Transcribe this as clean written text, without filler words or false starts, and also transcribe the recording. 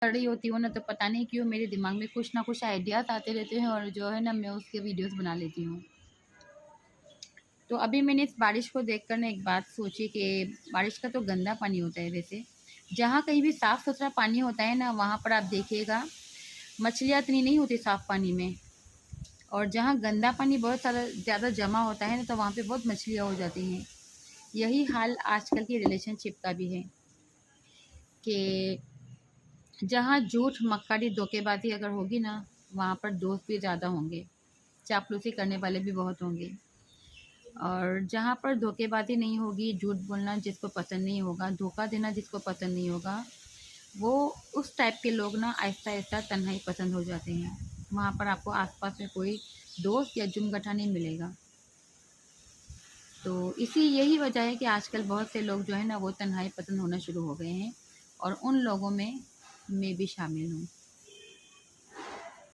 कर रही होती हूँ ना, तो पता नहीं क्यों मेरे दिमाग में कुछ ना कुछ आइडियाज़ आते रहते हैं और जो है ना मैं उसके वीडियोस बना लेती हूँ। तो अभी मैंने इस बारिश को देखकर ना एक बात सोची कि बारिश का तो गंदा पानी होता है वैसे। जहाँ कहीं भी साफ़ सुथरा पानी होता है ना, वहाँ पर आप देखिएगा मछलियाँ इतनी नहीं होती साफ़ पानी में। और जहाँ गंदा पानी बहुत सारा ज़्यादा जमा होता है ना, तो वहाँ पे बहुत मछलियाँ हो जाती हैं। यही हाल आजकल की रिलेशनशिप का भी है कि जहाँ झूठ, मक्कारी, धोखेबाजी अगर होगी ना, वहाँ पर दोस्त भी ज़्यादा होंगे, चापलूसी करने वाले भी बहुत होंगे। और जहाँ पर धोखेबाजी नहीं होगी, झूठ बोलना जिसको पसंद नहीं होगा, धोखा देना जिसको पसंद नहीं होगा, वो उस टाइप के लोग ना आहिस्ता-आहिस्ता तन्हाई पसंद हो जाते हैं। वहाँ पर आपको आस-पास में कोई दोस्त या जुमगठा नहीं मिलेगा। तो यही वजह है कि आजकल बहुत से लोग जो है ना वो तन्हाई पसंद होना शुरू हो गए हैं और उन लोगों में मैं भी शामिल हूँ।